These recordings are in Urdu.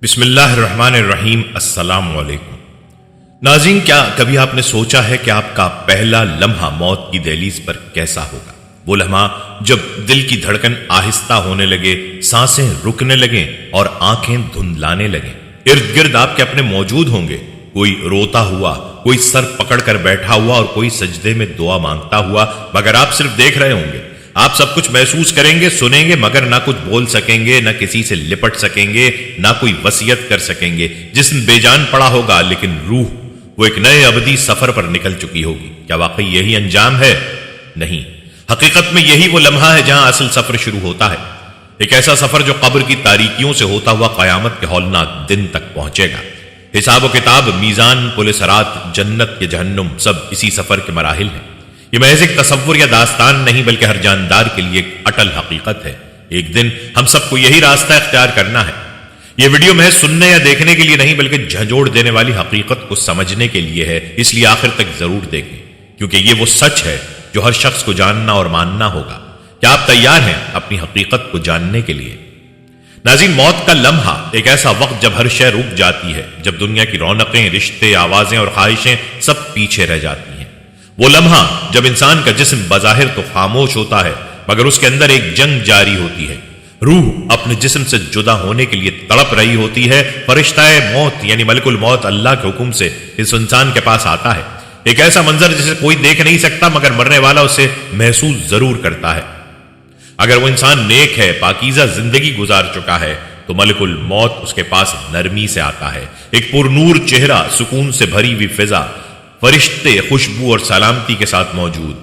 بسم اللہ الرحمن الرحیم۔ السلام علیکم ناظرین، کیا کبھی آپ نے سوچا ہے کہ آپ کا پہلا لمحہ موت کی دہلیز پر کیسا ہوگا؟ وہ لمحہ جب دل کی دھڑکن آہستہ ہونے لگے، سانسیں رکنے لگیں اور آنکھیں دھندلانے لگیں۔ ارد گرد آپ کے اپنے موجود ہوں گے، کوئی روتا ہوا، کوئی سر پکڑ کر بیٹھا ہوا اور کوئی سجدے میں دعا مانگتا ہوا، مگر آپ صرف دیکھ رہے ہوں گے۔ آپ سب کچھ محسوس کریں گے، سنیں گے، مگر نہ کچھ بول سکیں گے، نہ کسی سے لپٹ سکیں گے، نہ کوئی وصیت کر سکیں گے۔ جسم بے جان پڑا ہوگا، لیکن روح وہ ایک نئے ابدی سفر پر نکل چکی ہوگی۔ کیا واقعی یہی انجام ہے؟ نہیں، حقیقت میں یہی وہ لمحہ ہے جہاں اصل سفر شروع ہوتا ہے۔ ایک ایسا سفر جو قبر کی تاریکیوں سے ہوتا ہوا قیامت کے ہولناک دن تک پہنچے گا۔ حساب و کتاب، میزان، پل صراط، جنت یا جہنم، سب اسی سفر کے مراحل ہیں۔ یہ محض ایک تصور یا داستان نہیں، بلکہ ہر جاندار کے لیے ایک اٹل حقیقت ہے۔ ایک دن ہم سب کو یہی راستہ اختیار کرنا ہے۔ یہ ویڈیو محض سننے یا دیکھنے کے لیے نہیں، بلکہ جھنجھوڑ دینے والی حقیقت کو سمجھنے کے لیے ہے۔ اس لیے آخر تک ضرور دیکھیں، کیونکہ یہ وہ سچ ہے جو ہر شخص کو جاننا اور ماننا ہوگا۔ کیا آپ تیار ہیں اپنی حقیقت کو جاننے کے لیے؟ ناظرین، موت کا لمحہ ایک ایسا وقت جب ہر شے رک جاتی ہے، جب دنیا کی رونقیں، رشتے، آوازیں اور خواہشیں سب پیچھے رہ جاتی ہیں۔ وہ لمحہ جب انسان کا جسم بظاہر تو خاموش ہوتا ہے، مگر اس کے اندر ایک جنگ جاری ہوتی ہے۔ روح اپنے جسم سے جدا ہونے کے لیے تڑپ رہی ہوتی ہے۔ فرشتہ موت یعنی ملک الموت اللہ کے حکم سے اس انسان کے پاس آتا ہے۔ ایک ایسا منظر جسے کوئی دیکھ نہیں سکتا، مگر مرنے والا اسے محسوس ضرور کرتا ہے۔ اگر وہ انسان نیک ہے، پاکیزہ زندگی گزار چکا ہے، تو ملک الموت اس کے پاس نرمی سے آتا ہے۔ ایک پر نور چہرہ، سکون سے بھری ہوئی فضا، فرشتے خوشبو اور سلامتی کے ساتھ موجود۔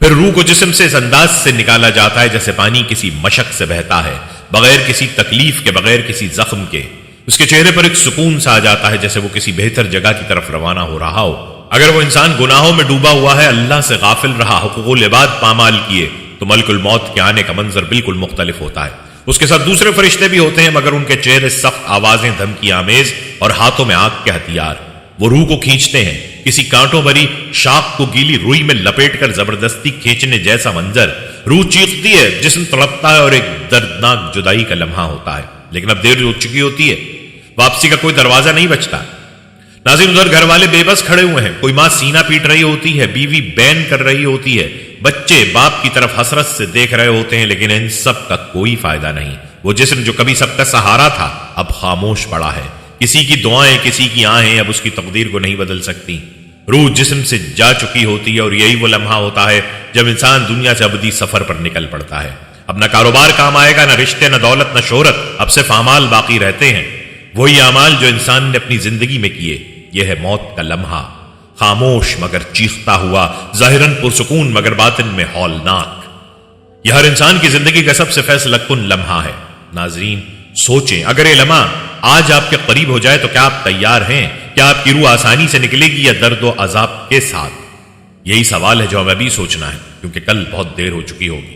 پھر روح کو جسم سے اس انداز سے نکالا جاتا ہے جیسے پانی کسی مشق سے بہتا ہے، بغیر کسی تکلیف کے، بغیر کسی زخم کے۔ اس کے چہرے پر ایک سکون سا آ جاتا ہے، جیسے وہ کسی بہتر جگہ کی طرف روانہ ہو رہا ہو۔ اگر وہ انسان گناہوں میں ڈوبا ہوا ہے، اللہ سے غافل رہا، حقوق العباد پامال کیے، تو ملک الموت کے آنے کا منظر بالکل مختلف ہوتا ہے۔ اس کے ساتھ دوسرے فرشتے بھی ہوتے ہیں، مگر ان کے چہرے سخت، آوازیں دھمکی آمیز اور ہاتھوں میں آگ کے ہتھیار۔ وہ روح کو کھینچتے ہیں، کسی کانٹوں بھری شاخ کو گیلی روئی میں لپیٹ کر زبردستی کھینچنے جیسا منظر۔ روح چیختی ہے، جسم تڑپتا ہے اور ایک دردناک جدائی کا لمحہ ہوتا ہے۔ لیکن اب دیر ہو چکی ہوتی ہے، واپسی کا کوئی دروازہ نہیں بچتا۔ ناظرین، ادھر گھر والے بے بس کھڑے ہوئے ہیں، کوئی ماں سینہ پیٹ رہی ہوتی ہے، بیوی بین کر رہی ہوتی ہے، بچے باپ کی طرف حسرت سے دیکھ رہے ہوتے ہیں، لیکن ان سب کا کوئی فائدہ نہیں۔ وہ جسم جو کبھی سب کا سہارا تھا، اب خاموش پڑا ہے۔ کسی کی دعائیں، کسی کی آہیں اب اس کی تقدیر کو نہیں بدل سکتی۔ روح جسم سے جا چکی ہوتی ہے، اور یہی وہ لمحہ ہوتا ہے جب انسان دنیا سے ابدی سفر پر نکل پڑتا ہے۔ اب نہ کاروبار کام آئے گا، نہ رشتے، نہ دولت، نہ شہرت، اب صرف اعمال باقی رہتے ہیں، وہی اعمال جو انسان نے اپنی زندگی میں کیے۔ یہ ہے موت کا لمحہ، خاموش مگر چیختا ہوا، ظاہراً پرسکون مگر باطن میں ہولناک۔ یہ ہر انسان کی زندگی کا سب سے فیصلہ کن لمحہ ہے۔ ناظرین، سوچیں، اگر یہ لمحہ آج آپ کے قریب ہو جائے تو کیا آپ تیار ہیں؟ کیا آپ کی روح آسانی سے نکلے گی یا درد و عذاب کے ساتھ؟ یہی سوال ہے جو ہمیں ابھی سوچنا ہے، کیونکہ کل بہت دیر ہو چکی ہوگی۔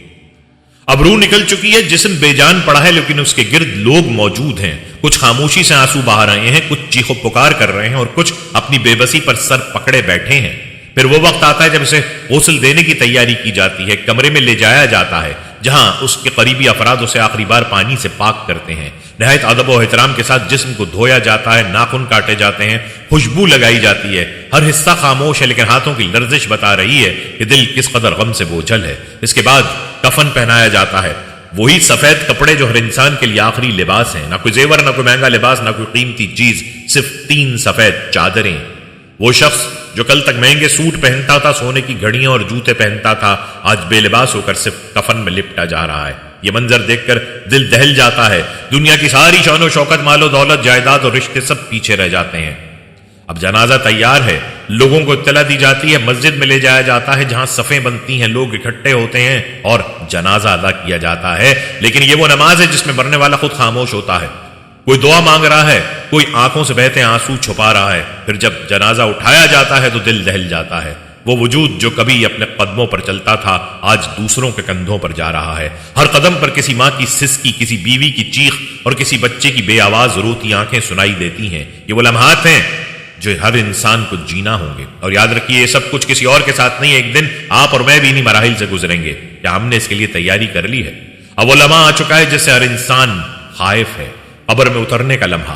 اب روح نکل چکی ہے، جسم بے جان پڑا ہے، لیکن اس کے گرد لوگ موجود ہیں۔ کچھ خاموشی سے آنسو بہا رہے ہیں، کچھ چیخ و پکار کر رہے ہیں، اور کچھ اپنی بے بسی پر سر پکڑے بیٹھے ہیں۔ پھر وہ وقت آتا ہے جب اسے غسل دینے کی تیاری کی جاتی ہے، کمرے میں لے جایا جاتا ہے جہاں اس کے قریبی افراد اسے آخری بار پانی سے پاک کرتے ہیں۔ نہایت ادب و احترام کے ساتھ جسم کو دھویا جاتا ہے، ناخن کاٹے جاتے ہیں، خوشبو لگائی جاتی ہے۔ ہر حصہ خاموش ہے، لیکن ہاتھوں کی لرزش بتا رہی ہے کہ دل کس قدر غم سے بوجھل ہے۔ اس کے بعد کفن پہنایا جاتا ہے، وہی سفید کپڑے جو ہر انسان کے لیے آخری لباس ہیں۔ نہ کوئی زیور، نہ کوئی مہنگا لباس، نہ کوئی قیمتی چیز، صرف 3 سفید چادریں۔ وہ شخص جو کل تک مہنگے سوٹ پہنتا تھا، سونے کی گھڑیاں اور جوتے پہنتا تھا، آج بے لباس ہو کر صرف کفن میں لپٹا جا رہا ہے۔ یہ منظر دیکھ کر دل دہل جاتا ہے۔ دنیا کی ساری شان و شوکت، مال و دولت، جائیداد اور رشتے سب پیچھے رہ جاتے ہیں۔ اب جنازہ تیار ہے، لوگوں کو اطلاع دی جاتی ہے، مسجد میں لے جایا جاتا ہے جہاں صفیں بنتی ہیں، لوگ اکٹھے ہوتے ہیں اور جنازہ ادا کیا جاتا ہے۔ لیکن یہ وہ نماز ہے جس میں مرنے والا خود خاموش ہوتا ہے۔ کوئی دعا مانگ رہا ہے، کوئی آنکھوں سے بہتے آنسو چھپا رہا ہے۔ پھر جب جنازہ اٹھایا جاتا ہے تو دل دہل جاتا ہے۔ وہ وجود جو کبھی اپنے قدموں پر چلتا تھا، آج دوسروں کے کندھوں پر جا رہا ہے۔ ہر قدم پر کسی ماں کی سسکی، کسی بیوی کی چیخ اور کسی بچے کی بے آواز روتی آنکھیں سنائی دیتی ہیں۔ یہ وہ لمحات ہیں جو ہر انسان کو جینا ہوں گے، اور یاد رکھیے، یہ سب کچھ کسی اور کے ساتھ نہیں، ایک دن آپ اور میں بھی انہی مراحل سے گزریں گے۔ کیا ہم نے اس کے لیے تیاری کر لی ہے؟ اب وہ لمحہ آ چکا ہے جس سے ہر انسان خائف ہے۔ قبر میں اترنے کا لمحہ،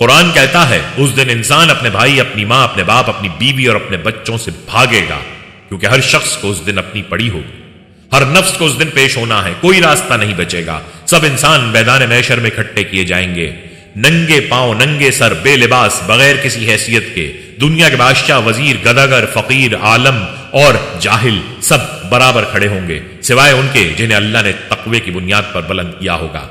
قرآن کہتا ہے اس دن انسان اپنے بھائی، اپنی ماں، اپنے باپ، اپنی بیوی اور اپنے بچوں سے بھاگے گا، کیونکہ ہر شخص کو اس دن اپنی پڑی ہوگی، ہر نفس کو اس دن پیش ہونا ہے، کوئی راستہ نہیں بچے گا۔ سب انسان میدان محشر میں اکٹھے کیے جائیں گے، ننگے پاؤں، ننگے سر، بے لباس، بغیر کسی حیثیت کے۔ دنیا کے بادشاہ، وزیر، گداگر، فقیر، عالم اور جاہل سب برابر کھڑے ہوں گے، سوائے ان کے جنہیں اللہ نے تقوی کی بنیاد پر بلند کیا ہوگا۔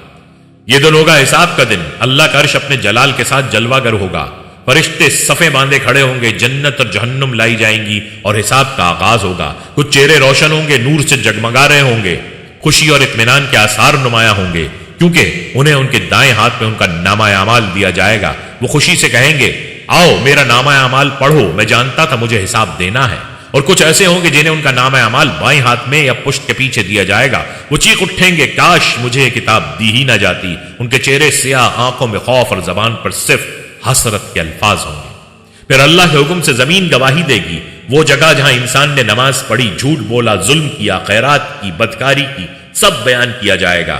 یہ دن ہوگا حساب کا دن، اللہ کا عرش اپنے جلال کے ساتھ جلوہ گر ہوگا، فرشتے صفیں باندھے کھڑے ہوں گے، جنت اور جہنم لائی جائیں گی اور حساب کا آغاز ہوگا۔ کچھ چہرے روشن ہوں گے، نور سے جگمگا رہے ہوں گے، خوشی اور اطمینان کے آثار نمایاں ہوں گے، کیونکہ انہیں ان کے دائیں ہاتھ میں ان کا نامہ اعمال دیا جائے گا۔ وہ خوشی سے کہیں گے آؤ میرا نامہ اعمال پڑھو، میں جانتا تھا مجھے حساب دینا ہے۔ اور کچھ ایسے ہوں گے جنہیں ان کا نامہ اعمال بائیں ہاتھ میں یا پشت کے پیچھے دیا جائے گا، وہ چیخ اٹھیں گے کاش مجھے یہ کتاب دی ہی نہ جاتی۔ ان کے چہرے سیاہ، آنکھوں میں خوف اور زبان پر صرف حسرت کے الفاظ ہوں گے۔ پھر اللہ کے حکم سے زمین گواہی دے گی، وہ جگہ جہاں انسان نے نماز پڑھی، جھوٹ بولا، ظلم کیا، خیرات کی، بدکاری کی، سب بیان کیا جائے گا۔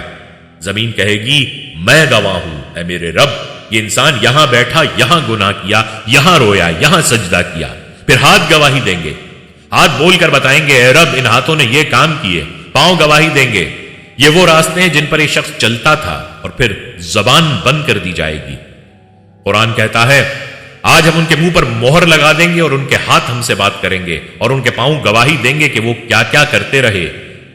زمین کہے گی میں گواہ ہوں اے میرے رب، یہ انسان یہاں بیٹھا، یہاں گناہ کیا، یہاں رویا، یہاں سجدہ کیا۔ پھر ہاتھ گواہی دیں گے، ہاتھ بول کر بتائیں گے اے رب ان ہاتھوں نے یہ کام کیے۔ پاؤں گواہی دیں گے، یہ وہ راستے ہیں جن پر یہ شخص چلتا تھا، اور پھر زبان بند کر دی جائے گی۔ قرآن کہتا ہے آج ہم ان کے منہ پر مہر لگا دیں گے اور ان کے ہاتھ ہم سے بات کریں گے اور ان کے پاؤں گواہی دیں گے کہ وہ کیا کیا کرتے رہے۔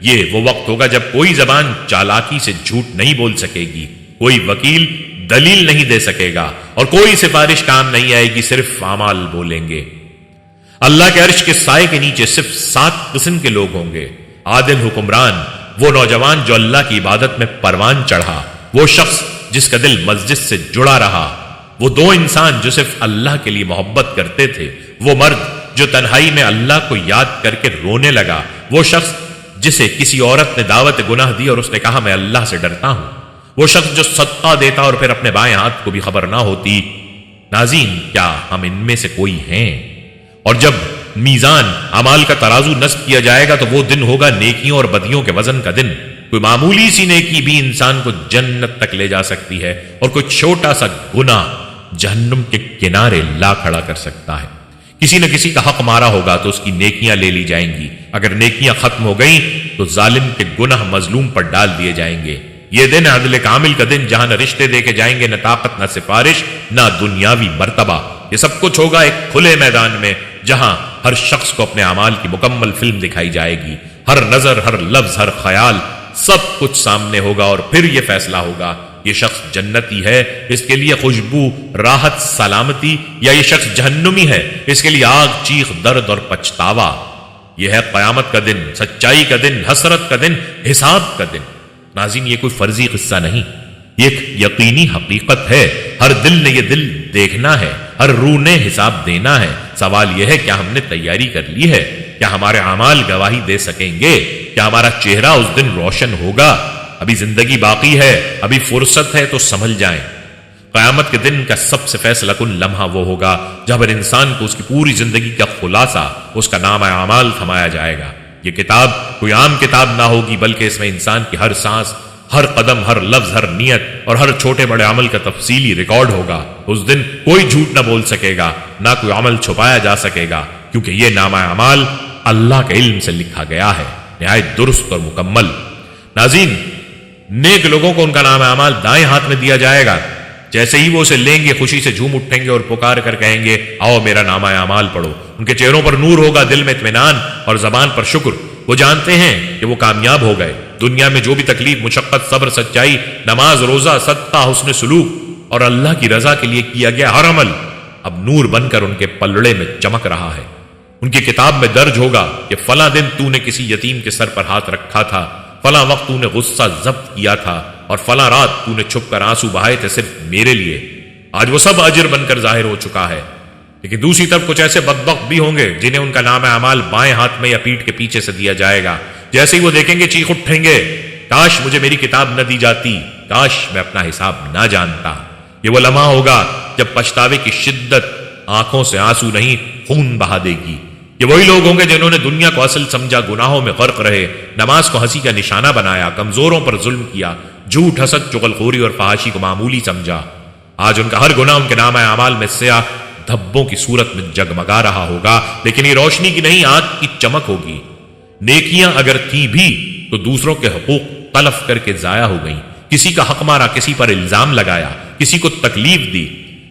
یہ وہ وقت ہوگا جب کوئی زبان چالاکی سے جھوٹ نہیں بول سکے گی، کوئی وکیل دلیل نہیں دے سکے گا اور کوئی سفارش کام نہیں آئے گی، صرف اعمال بولیں گے۔ اللہ کے عرش کے سائے کے نیچے صرف 7 قسم کے لوگ ہوں گے۔ عادل حکمران، وہ نوجوان جو اللہ کی عبادت میں پروان چڑھا، وہ شخص جس کا دل مسجد سے جڑا رہا، وہ 2 انسان جو صرف اللہ کے لیے محبت کرتے تھے، وہ مرد جو تنہائی میں اللہ کو یاد کر کے رونے لگا، وہ شخص جسے کسی عورت نے دعوت گناہ دی اور اس نے کہا میں اللہ سے ڈرتا ہوں، وہ شخص جو صدقہ دیتا اور پھر اپنے بائیں ہاتھ کو بھی خبر نہ ہوتی۔ ناظرین، کیا ہم ان میں سے کوئی ہیں؟ اور جب میزان اعمال کا ترازو نصب کیا جائے گا تو وہ دن ہوگا نیکیوں اور بدیوں کے وزن کا دن۔ کوئی معمولی سی نیکی بھی انسان کو جنت تک لے جا سکتی ہے اور کوئی چھوٹا سا گناہ جہنم کے کنارے لا کھڑا کر سکتا ہے۔ کسی نہ کسی کا حق مارا ہوگا تو اس کی نیکیاں لے لی جائیں گی، اگر نیکیاں ختم ہو گئیں تو ظالم کے گناہ مظلوم پر ڈال دیے جائیں گے۔ یہ دن عدل کامل کا دن، جہاں نہ رشتے دیکھے جائیں گے، نہ طاقت، نہ سفارش، نہ دنیاوی مرتبہ۔ یہ سب کچھ ہوگا ایک کھلے میدان میں، جہاں ہر شخص کو اپنے اعمال کی مکمل فلم دکھائی جائے گی، ہر نظر، ہر لفظ، ہر خیال، سب کچھ سامنے ہوگا اور پھر یہ فیصلہ ہوگا یہ شخص جنتی ہے، اس کے لیے خوشبو، راحت، سلامتی، یا یہ شخص جہنمی ہے، اس کے لیے آگ، چیخ، درد اور پچھتاوا۔ یہ ہے قیامت کا دن، سچائی کا دن، حسرت کا دن، حساب کا دن۔ ناظرین، یہ کوئی فرضی قصہ نہیں، یہ ایک یقینی حقیقت ہے۔ ہر دل نے یہ دل دیکھنا ہے، ہر روح نے حساب دینا ہے۔ سوال یہ ہے کیا ہم نے تیاری کر لی ہے؟ کیا ہمارے اعمال گواہی دے سکیں گے؟ کیا ہمارا چہرہ اس دن روشن ہوگا؟ ابھی زندگی باقی ہے، ابھی فرصت ہے، تو سنبھل جائیں۔ قیامت کے دن کا سب سے فیصلہ کن لمحہ وہ ہوگا جہاں پر انسان کو اس کی پوری زندگی کا خلاصہ، اس کا نامہ اعمال تھمایا جائے گا۔ یہ کتاب کوئی عام کتاب نہ ہوگی، بلکہ اس میں انسان کی ہر سانس، ہر قدم، ہر لفظ، ہر نیت اور ہر چھوٹے بڑے عمل کا تفصیلی ریکارڈ ہوگا۔ اس دن کوئی جھوٹ نہ بول سکے گا، نہ کوئی عمل چھپایا جا سکے گا، کیونکہ یہ نامہ اعمال اللہ کے علم سے لکھا گیا ہے، نہایت درست اور مکمل۔ ناظرین، نیک لوگوں کو ان کا نامہ اعمال دائیں ہاتھ میں دیا جائے گا۔ جیسے ہی وہ اسے لیں گے، خوشی سے جھوم اٹھیں گے اور پکار کر کہیں گے آؤ میرا نامہ اعمال پڑھو۔ ان کے چہروں پر نور ہوگا، دل میں اطمینان اور زبان پر شکر۔ وہ جانتے ہیں کہ وہ کامیاب ہو گئے۔ دنیا میں جو بھی تکلیف، مشقت، صبر، سچائی، نماز، روزہ، صدقہ، حسن سلوک اور اللہ کی رضا کے لیے کیا گیا ہر عمل اب نور بن کر ان کے پلڑے میں چمک رہا ہے۔ ان کی کتاب میں درج ہوگا کہ فلاں دن تو نے کسی یتیم کے سر پر ہاتھ رکھا تھا، فلاں وقت تو نے غصہ ضبط کیا تھا اور فلاں رات تو نے چھپ کر آنسو بہائے تھے صرف میرے لیے۔ آج وہ سب اجر بن کر ظاہر ہو چکا ہے۔ لیکن دوسری طرف کچھ ایسے بدبخت بھی ہوں گے جنہیں ان کا نامہ اعمال بائیں ہاتھ میں یا پیٹھ کے پیچھے سے دیا جائے گا۔ جیسے ہی وہ دیکھیں گے چیخ اٹھیں گے کاش مجھے میری کتاب نہ دی جاتی، کاش میں اپنا حساب نہ جانتا۔ یہ وہ لمحہ ہوگا جب پچھتاوے کی شدت آنکھوں سے آنسو نہیں خون بہا دے گی۔ یہ وہی لوگ ہوں گے جنہوں نے دنیا کو اصل سمجھا، گناہوں میں غرق رہے، نماز کو ہنسی کا نشانہ بنایا، کمزوروں پر ظلم کیا، جھوٹ، حسد، چغلخوری اور فحاشی کو معمولی سمجھا۔ آج ان کا ہر گناہ ان کے نامہ اعمال میں سیاہ دھبوں کی صورت میں جگمگا رہا ہوگا، لیکن یہ روشنی کی نہیں، آگ کی چمک ہوگی۔ نیکیاں اگر تھیں بھی تو دوسروں کے حقوق تلف کر کے ضائع ہو گئیں، کسی کا حق مارا، کسی پر الزام لگایا، کسی کو تکلیف دی،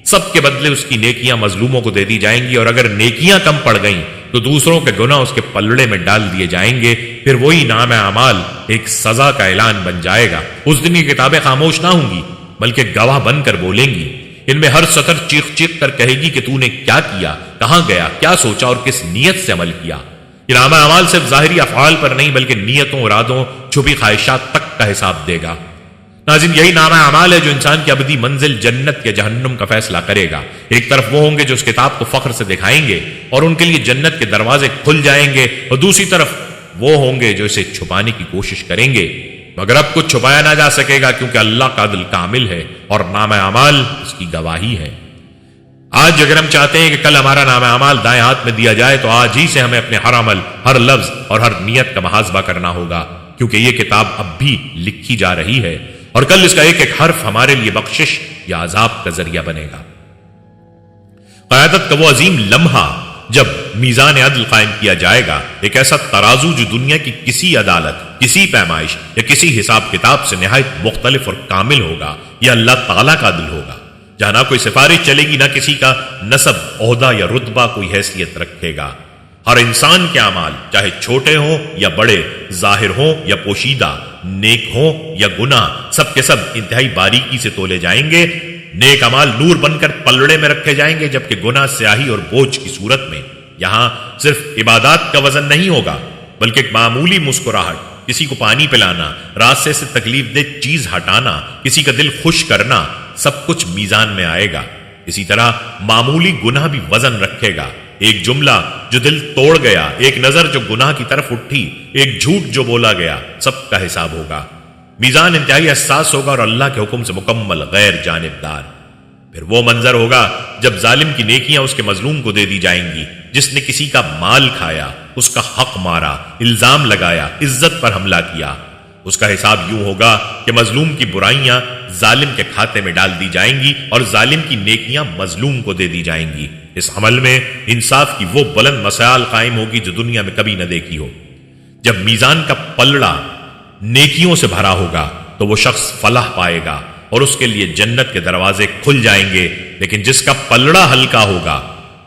سب کے بدلے اس کی نیکیاں مظلوموں کو دے دی جائیں گی، اور اگر نیکیاں کم پڑ گئیں تو دوسروں کے گناہ اس کے پلڑے میں ڈال دیے جائیں گے، پھر وہی نام اعمال ایک سزا کا اعلان بن جائے گا۔ اس دن یہ کتابیں خاموش نہ ہوں گی بلکہ گواہ بن کر بولیں گی، ان میں ہر سطر چیخ چیخ کر کہے گی کہ تو نے کیا کیا، کہاں گیا، کیا سوچا اور کس نیت سے عمل کیا۔ یہ نامہ اعمال صرف ظاہری افعال پر نہیں بلکہ نیتوں، ارادوں، چھپی خواہشات تک کا حساب دے گا۔ ناظرین، یہی نامہ اعمال ہے جو انسان کی ابدی منزل جنت یا جہنم کا فیصلہ کرے گا۔ ایک طرف وہ ہوں گے جو اس کتاب کو فخر سے دکھائیں گے اور ان کے لیے جنت کے دروازے کھل جائیں گے، اور دوسری طرف وہ ہوں گے جو اسے چھپانے کی کوشش کریں گے، مگر اب کچھ چھپایا نہ جا سکے گا کیونکہ اللہ کا عدل کامل ہے اور نامہ اعمال اس کی گواہی ہے۔ آج اگر ہم چاہتے ہیں کہ کل ہمارا نامہ اعمال دائیں ہاتھ میں دیا جائے تو آج ہی سے ہمیں اپنے ہر عمل، ہر لفظ اور ہر نیت کا محاسبہ کرنا ہوگا، کیونکہ یہ کتاب اب بھی لکھی جا رہی ہے اور کل اس کا ایک ایک حرف ہمارے لیے بخشش یا عذاب کا ذریعہ بنے گا۔ قیادت کا وہ عظیم لمحہ جب میزان عدل قائم کیا جائے گا، ایک ایسا ترازو جو دنیا کی کسی عدالت، کسی پیمائش یا کسی حساب کتاب سے نہایت مختلف اور کامل ہوگا، یہ اللہ تعالیٰ کا عدل ہوگا، جہاں نہ کوئی سفارش چلے گی، نہ کسی کا نسب، عہدہ یا رتبہ کوئی حیثیت رکھے گا۔ ہر انسان کے اعمال چاہے چھوٹے ہوں یا بڑے، ظاہر ہوں یا پوشیدہ، نیک ہوں یا گناہ، سب کے سب انتہائی باریکی سے تولے جائیں گے۔ نیک اعمال نور بن کر پلڑے میں رکھے جائیں گے، جبکہ گناہ سیاہی اور بوجھ کی صورت میں۔ یہاں صرف عبادات کا وزن نہیں ہوگا بلکہ ایک معمولی مسکراہٹ، کسی کو پانی پلانا، راستے سے تکلیف دہ چیز ہٹانا، کسی کا دل خوش کرنا، سب کچھ میزان میں آئے گا۔ اسی طرح معمولی گناہ بھی وزن رکھے گا۔ ایک جملہ جو دل توڑ گیا، ایک نظر جو گناہ کی طرف اٹھی، ایک جھوٹ جو بولا گیا، سب کا حساب ہوگا۔ میزان انتہائی حساس ہوگا اور اللہ کے حکم سے مکمل غیر جانبدار۔ پھر وہ منظر ہوگا جب ظالم کی نیکیاں اس کے مظلوم کو دے دی جائیں گی، جس نے کسی کا مال کھایا، اس کا حق مارا، الزام لگایا، عزت پر حملہ کیا۔ اس کا حساب یوں ہوگا کہ مظلوم کی برائیاں ظالم کے کھاتے میں ڈال دی جائیں گی اور ظالم کی نیکیاں مظلوم کو دے دی جائیں گی۔ اس عمل میں انصاف کی وہ بلند مسائل قائم ہوگی جو دنیا میں کبھی نہ دیکھی ہو۔ جب میزان کا پلڑا نیکیوں سے بھرا ہوگا تو وہ شخص فلاح پائے گا اور اس کے لیے جنت کے دروازے کھل جائیں گے، لیکن جس کا پلڑا ہلکا ہوگا،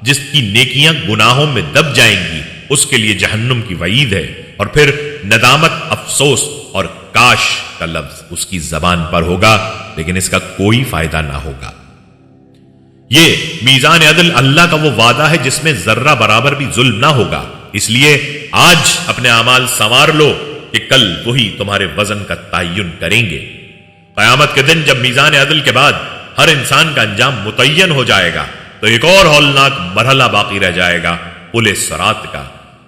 جس کی نیکیاں گناہوں میں دب جائیں گی، اس کے لیے جہنم کی وعید ہے، اور پھر ندامت، افسوس اور کاش کا لفظ اس کی زبان پر ہوگا، لیکن اس کا کوئی فائدہ نہ ہوگا۔ یہ میزان عدل اللہ کا وہ وعدہ ہے جس میں ذرہ برابر بھی ظلم نہ ہوگا، اس لیے آج اپنے اعمال سنوار لو کہ کل وہی تمہارے وزن کا تعین کریں گے۔ قیامت کے دن جب میزان عدل کے بعد ہر انسان کا انجام متعین ہو جائے گا تو ایک اور ہولناک مرحلہ باقی رہ جائے گا، پل صراط کا۔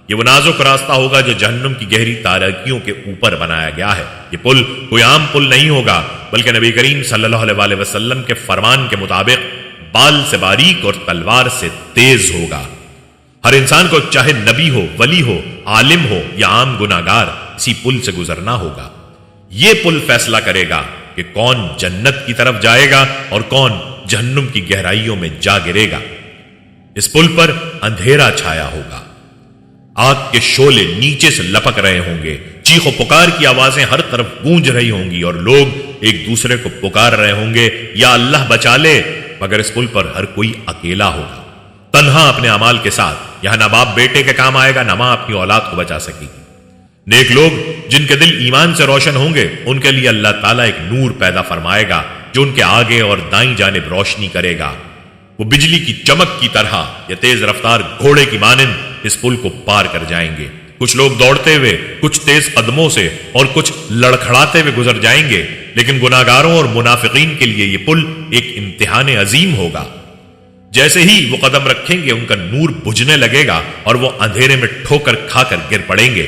یہ وہ نازک راستہ ہوگا جو جہنم کی گہری تاریکیوں کے اوپر بنایا گیا ہے۔ یہ پل کوئی عام پل نہیں ہوگا بلکہ نبی کریم صلی اللہ علیہ وسلم کے فرمان کے مطابق بال سے باریک اور تلوار سے تیز ہوگا۔ ہر انسان کو چاہے نبی ہو، ولی ہو، عالم ہو یا عام گناہگار، اسی پل سے گزرنا ہوگا۔ یہ پل فیصلہ کرے گا کہ کون جنت کی طرف جائے گا اور کون جہنم کی گہرائیوں میں جا گرے گا۔ اس پل پر اندھیرا چھایا ہوگا، آگ کے شعلے نیچے سے لپک رہے ہوں گے، چیخ و پکار کی آوازیں ہر طرف گونج رہی ہوں گی اور لوگ ایک دوسرے کو پکار رہے ہوں گے، یا اللہ بچا لے، مگر اس پل پر ہر کوئی اکیلا ہوگا، تنہا اپنے اعمال کے ساتھ۔ یہاں نہ باپ بیٹے کے کام آئے گا، نہ ماں اپنی اولاد کو بچا سکے گی۔ نیک لوگ جن کے دل ایمان سے روشن ہوں گے، ان کے لیے اللہ تعالیٰ ایک نور پیدا فرمائے گا جو ان کے آگے اور دائیں جانب روشنی کرے گا۔ وہ بجلی کی چمک کی طرح یا تیز رفتار گھوڑے کی مانند اس پل کو پار کر جائیں گے۔ کچھ لوگ دوڑتے ہوئے، کچھ تیز قدموں سے اور کچھ لڑکھڑاتے ہوئے گزر جائیں گے، لیکن گناہگاروں اور منافقین کے لیے یہ پل ایک امتحان عظیم ہوگا۔ جیسے ہی وہ قدم رکھیں گے، ان کا نور بجھنے لگے گا اور وہ اندھیرے میں ٹھوکر کھا کر گر پڑیں گے۔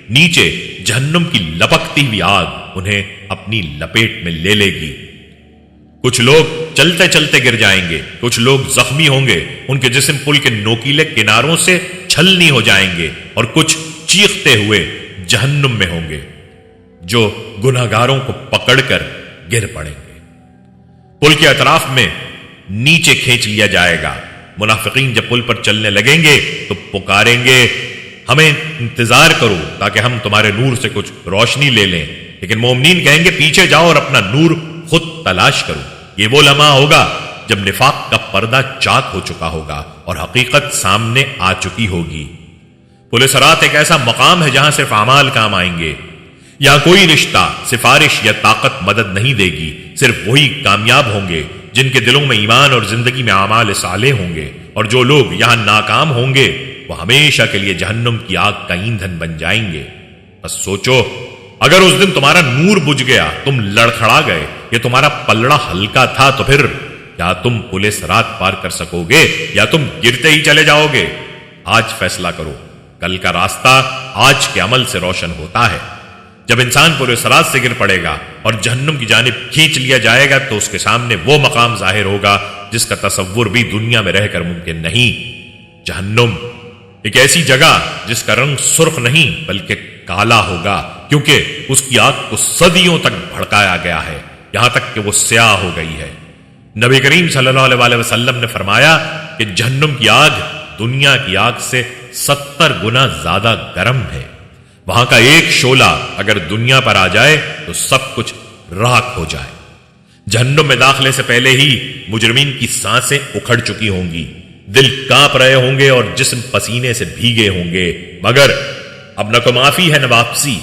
نیچے جہنم کی لپکتی ہوئی آگ انہیں اپنی لپیٹ میں لے لے گی۔ کچھ لوگ چلتے چلتے گر جائیں گے، کچھ لوگ زخمی ہوں گے، ان کے جسم پل کے نوکیلے کناروں سے چھلنی ہو جائیں گے، اور کچھ چیختے ہوئے جہنم میں ہوں گے جو گناہگاروں کو پکڑ کر گر پڑیں گے۔ پل کے اطراف میں نیچے کھینچ لیا جائے گا۔ منافقین جب پل پر چلنے لگیں گے تو پکاریں گے ہمیں انتظار کرو تاکہ ہم تمہارے نور سے کچھ روشنی لے لیں، لیکن مومنین کہیں گے پیچھے جاؤ اور اپنا نور خود تلاش کرو۔ یہ وہ لمحہ ہوگا جب نفاق کا پردہ چاک ہو چکا ہوگا اور حقیقت سامنے آ چکی ہوگی۔ پل صراط ایک ایسا مقام ہے جہاں صرف اعمال کام آئیں گے۔ یہاں کوئی رشتہ، سفارش یا طاقت مدد نہیں دے گی، صرف وہی کامیاب ہوں گے جن کے دلوں میں ایمان اور زندگی میں اعمال صالح ہوں گے، اور جو لوگ یہاں ناکام ہوں گے وہ ہمیشہ کے لیے جہنم کی آگ کا ایندھن بن جائیں گے۔ بس سوچو، اگر اس دن تمہارا نور بجھ گیا، تم لڑکھڑا گئے، یا تمہارا پلڑا ہلکا تھا، تو پھر کیا تم پل صراط پار کر سکو گے یا تم گرتے ہی چلے جاؤ گے؟ آج فیصلہ کرو، کل کا راستہ آج کے عمل سے روشن ہوتا ہے۔ جب انسان پل صراط سے گر پڑے گا اور جہنم کی جانب کھینچ لیا جائے گا تو اس کے سامنے وہ مقام ظاہر ہوگا جس کا تصور بھی دنیا میں رہ کر ممکن نہیں۔ جہنم ایک ایسی جگہ جس کا رنگ سرخ نہیں بلکہ کالا ہوگا، کیونکہ اس کی آگ کو صدیوں تک بھڑکایا گیا ہے، یہاں تک کہ وہ سیاہ ہو گئی ہے۔ نبی کریم صلی اللہ علیہ وسلم نے فرمایا کہ جہنم کی آگ دنیا کی آگ سے 70 گنا زیادہ گرم ہے۔ وہاں کا ایک شعلہ اگر دنیا پر آ جائے تو سب کچھ راکھ ہو جائے۔ جہنم میں داخلے سے پہلے ہی مجرمین کی سانسیں اکھڑ چکی ہوں گی، دل کانپ رہے ہوں گے اور جسم پسینے سے بھیگے ہوں گے، مگر اب نہ کو معافی ہے نہ واپسی۔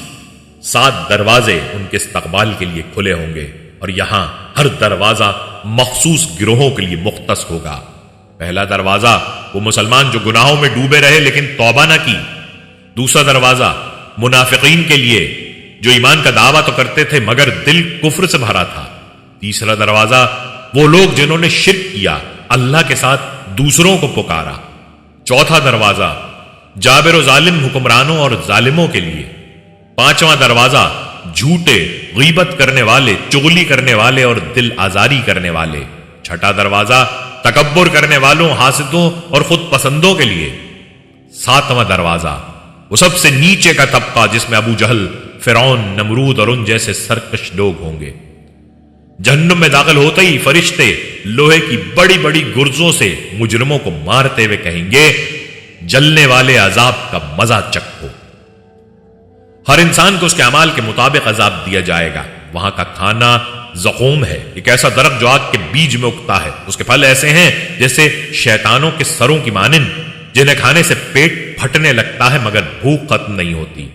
7 دروازے ان کے استقبال کے لیے کھلے ہوں گے، اور یہاں ہر دروازہ مخصوص گروہوں کے لیے مختص ہوگا۔ پہلا دروازہ وہ مسلمان جو گناہوں میں ڈوبے رہے لیکن توبہ نہ کی۔ دوسرا دروازہ منافقین کے لیے جو ایمان کا دعویٰ تو کرتے تھے مگر دل کفر سے بھرا تھا۔ تیسرا دروازہ وہ لوگ جنہوں نے شرک کیا، اللہ کے ساتھ دوسروں کو پکارا۔ چوتھا دروازہ جابر و ظالم حکمرانوں اور ظالموں کے لیے۔ پانچواں دروازہ جھوٹے، غیبت کرنے والے، چغلی کرنے والے اور دل آزاری کرنے والے۔ چھٹا دروازہ تکبر کرنے والوں، حاسدوں اور خود پسندوں کے لیے۔ ساتواں دروازہ وہ سب سے نیچے کا طبقہ جس میں ابو جہل، فرعون، نمرود اور ان جیسے سرکش لوگ ہوں گے۔ جہنم میں داخل ہوتے ہی فرشتے لوہے کی بڑی بڑی گرزوں سے مجرموں کو مارتے ہوئے کہیں گے جلنے والے عذاب کا مزہ چکھو۔ ہر انسان کو اس کے اعمال کے مطابق عذاب دیا جائے گا۔ وہاں کا کھانا زقوم ہے، ایک ایسا درخت جو آگ کے بیج میں اگتا ہے۔ اس کے پھل ایسے ہیں جیسے شیطانوں کے سروں کی مانند، جنہیں کھانے سے پیٹ پھٹنے لگتا ہے مگر بھوک ختم نہیں ہوتی۔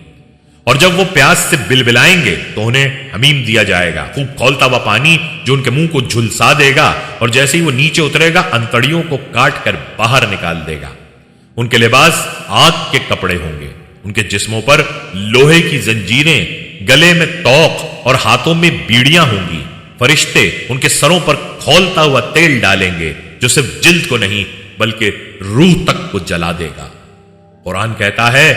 اور جب وہ پیاس سے بلبلائیں گے تو انہیں حمیم دیا جائے گا، خوب کھولتا ہوا پانی جو ان کے منہ کو جھلسا دے گا، اور جیسے ہی وہ نیچے اترے گا انتڑیوں کو کاٹ کر باہر نکال دے گا۔ ان کے لباس آگ کے کپڑے ہوں گے، ان کے جسموں پر لوہے کی زنجیریں، گلے میں توق اور ہاتھوں میں بیڑیاں ہوں گی۔ فرشتے ان کے سروں پر کھولتا ہوا تیل ڈالیں گے جو صرف جلد کو نہیں بلکہ روح تک کو جلا دے گا۔ قرآن کہتا ہے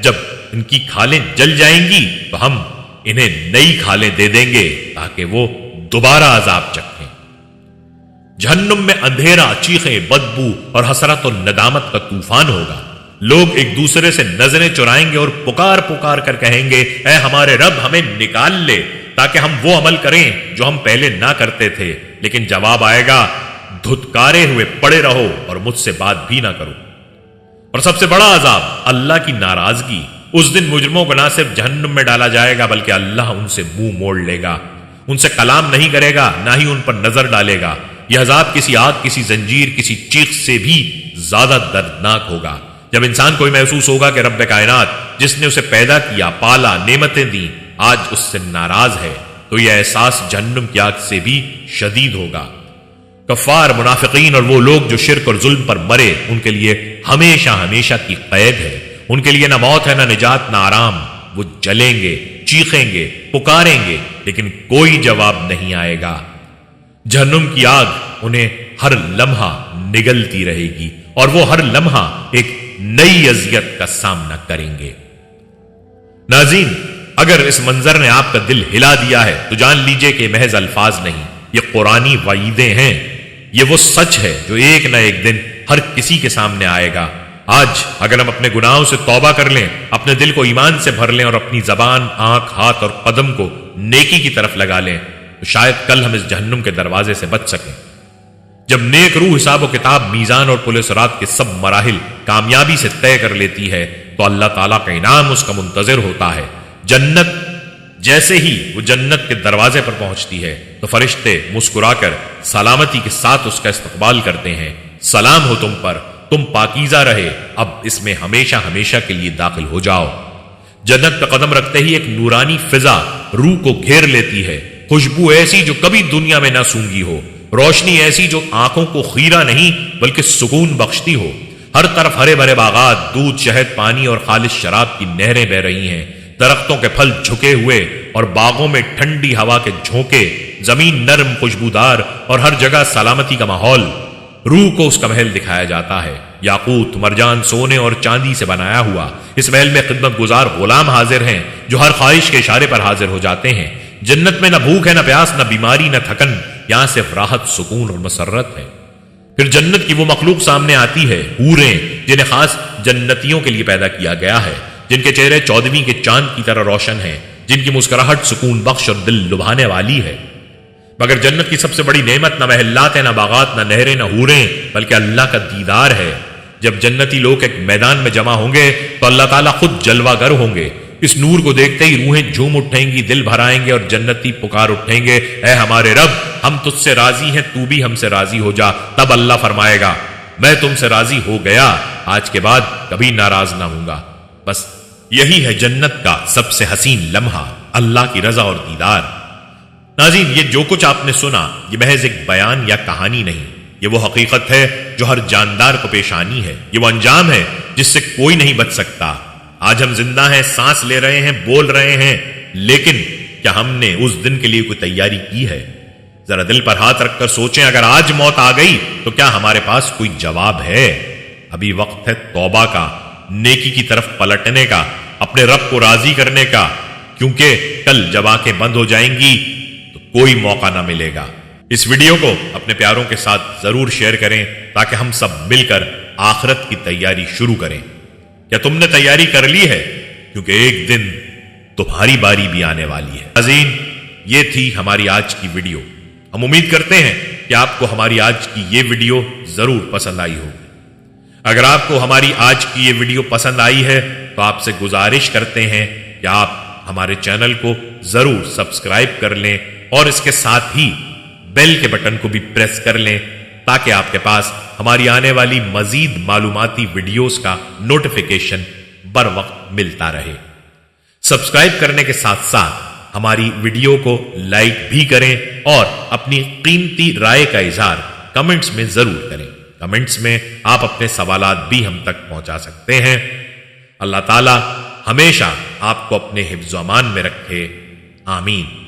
جب ان کی کھالیں جل جائیں گی تو ہم انہیں نئی کھالیں دے دیں گے تاکہ وہ دوبارہ عذاب چکھیں۔ جہنم میں اندھیرا، چیخیں، بدبو اور حسرت و ندامت کا طوفان ہوگا۔ لوگ ایک دوسرے سے نظریں چرائیں گے اور پکار پکار کر کہیں گے اے ہمارے رب ہمیں نکال لے تاکہ ہم وہ عمل کریں جو ہم پہلے نہ کرتے تھے، لیکن جواب آئے گا دھتکارے ہوئے پڑے رہو اور مجھ سے بات بھی نہ کرو۔ اور سب سے بڑا عذاب اللہ کی ناراضگی۔ اس دن مجرموں کو نہ صرف جہنم میں ڈالا جائے گا بلکہ اللہ ان سے منہ موڑ لے گا، ان سے کلام نہیں کرے گا، نہ ہی ان پر نظر ڈالے گا۔ یہ عذاب کسی آگ، کسی زنجیر، کسی چیخ سے بھی زیادہ دردناک ہوگا۔ جب انسان کو محسوس ہوگا کہ رب کائنات جس نے اسے پیدا کیا، پالا، نعمتیں دیں، آج اس سے ناراض ہے، تو یہ احساس جہنم کی آگ سے بھی شدید ہوگا۔ کفار، منافقین اور وہ لوگ جو شرک اور ظلم پر مرے، ان کے لیے ہمیشہ ہمیشہ کی قید ہے۔ ان کے لیے نہ موت ہے، نہ نجات، نہ آرام۔ وہ جلیں گے، چیخیں گے، پکاریں گے، لیکن کوئی جواب نہیں آئے گا۔ جہنم کی آگ انہیں ہر لمحہ نگلتی رہے گی اور وہ ہر لمحہ ایک نئی اذیت کا سامنا کریں گے۔ ناظرین، اگر اس منظر نے آپ کا دل ہلا دیا ہے تو جان لیجئے کہ محض الفاظ نہیں، یہ قرآنی وعیدیں ہیں۔ یہ وہ سچ ہے جو ایک نہ ایک دن ہر کسی کے سامنے آئے گا۔ آج اگر ہم اپنے گناہوں سے توبہ کر لیں، اپنے دل کو ایمان سے بھر لیں اور اپنی زبان، آنکھ، ہاتھ اور قدم کو نیکی کی طرف لگا لیں تو شاید کل ہم اس جہنم کے دروازے سے بچ سکیں۔ جب نیک روح حساب و کتاب، میزان اور پل صراط کے سب مراحل کامیابی سے طے کر لیتی ہے تو اللہ تعالیٰ کا انعام اس کا منتظر ہوتا ہے۔ جنت جیسے ہی وہ جنت کے دروازے پر پہنچتی ہے تو فرشتے مسکرا کر سلامتی کے ساتھ اس کا استقبال کرتے ہیں۔ سلام ہو تم پر، تم پاکیزہ رہے، اب اس میں ہمیشہ ہمیشہ کے لیے داخل ہو جاؤ۔ جنت پہ قدم رکھتے ہی ایک نورانی فضا روح کو گھیر لیتی ہے، خوشبو ایسی جو کبھی دنیا میں نہ سونگی ہو، روشنی ایسی جو آنکھوں کو خیرہ نہیں بلکہ سکون بخشتی ہو۔ ہر طرف ہرے بھرے باغات، دودھ، شہد، پانی اور خالص شراب کی نہریں بہ رہی ہیں، درختوں کے پھل جھکے ہوئے اور باغوں میں ٹھنڈی ہوا کے جھونکے، زمین نرم خوشبودار اور ہر جگہ سلامتی کا ماحول۔ روح کو اس کا محل دکھایا جاتا ہے، یاقوت، مرجان، سونے اور چاندی سے بنایا ہوا۔ اس محل میں خدمت گزار غلام حاضر ہیں جو ہر خواہش کے اشارے پر حاضر ہو جاتے ہیں۔ جنت میں نہ بھوک ہے، نہ پیاس، نہ بیماری، نہ تھکن، یہاں صرف راحت، سکون اور مسرت ہے۔ پھر جنت کی وہ مخلوق سامنے آتی ہے، حوریں، جنہیں خاص جنتیوں کے لیے پیدا کیا گیا ہے، جن کے چہرے 14ویں کے چاند کی طرح روشن ہیں، جن کی مسکراہٹ سکون بخش اور دل لبھانے والی ہے۔ مگر جنت کی سب سے بڑی نعمت نہ محلات ہے، نہ باغات، نہ نہریں، نہ حوریں، بلکہ اللہ کا دیدار ہے۔ جب جنتی لوگ ایک میدان میں جمع ہوں گے تو اللہ تعالیٰ خود جلوہ گر ہوں گے۔ اس نور کو دیکھتے ہی روحیں جھوم اٹھیں گی، دل بھر آئیں گے اور جنتی پکار اٹھیں گے، اے ہمارے رب، ہم تجھ سے راضی ہیں، تو بھی ہم سے راضی ہو جا۔ تب اللہ فرمائے گا، میں تم سے راضی ہو گیا، آج کے بعد کبھی ناراض نہ ہوں گا۔ بس یہی ہے جنت کا سب سے حسین لمحہ، اللہ کی رضا اور دیدار۔ ناظرین، یہ جو کچھ آپ نے سنا یہ محض ایک بیان یا کہانی نہیں، یہ وہ حقیقت ہے جو ہر جاندار کو پیش آنی ہے، یہ وہ انجام ہے جس سے کوئی نہیں بچ سکتا۔ آج ہم زندہ ہیں، سانس لے رہے ہیں، بول رہے ہیں، لیکن کیا ہم نے اس دن کے لیے کوئی تیاری کی ہے؟ ذرا دل پر ہاتھ رکھ کر سوچیں، اگر آج موت آ گئی تو کیا ہمارے پاس کوئی جواب ہے؟ ابھی وقت ہے توبہ کا، نیکی کی طرف پلٹنے کا، اپنے رب کو راضی کرنے کا، کیونکہ کل جب آنکھیں بند ہو جائیں گی تو کوئی موقع نہ ملے گا۔ اس ویڈیو کو اپنے پیاروں کے ساتھ ضرور شیئر کریں تاکہ ہم سب مل کر آخرت کی تیاری شروع کریں۔ کیا تم نے تیاری کر لی ہے؟ کیونکہ ایک دن تمہاری باری بھی آنے والی ہے۔ عزیز، یہ تھی ہماری آج کی ویڈیو۔ ہم امید کرتے ہیں کہ آپ کو ہماری آج کی یہ ویڈیو ضرور پسند آئی ہوگی۔ اگر آپ کو ہماری آج کی یہ ویڈیو پسند آئی ہے تو آپ سے گزارش کرتے ہیں کہ آپ ہمارے چینل کو ضرور سبسکرائب کر لیں اور اس کے ساتھ ہی بیل کے بٹن کو بھی پریس کر لیں تاکہ آپ کے پاس ہماری آنے والی مزید معلوماتی ویڈیوز کا نوٹیفیکیشن بر وقت ملتا رہے۔ سبسکرائب کرنے کے ساتھ ساتھ ہماری ویڈیو کو لائک بھی کریں اور اپنی قیمتی رائے کا اظہار کمنٹس میں ضرور کریں۔ کمنٹس میں آپ اپنے سوالات بھی ہم تک پہنچا سکتے ہیں۔ اللہ تعالی ہمیشہ آپ کو اپنے حفظ و امان میں رکھے، آمین۔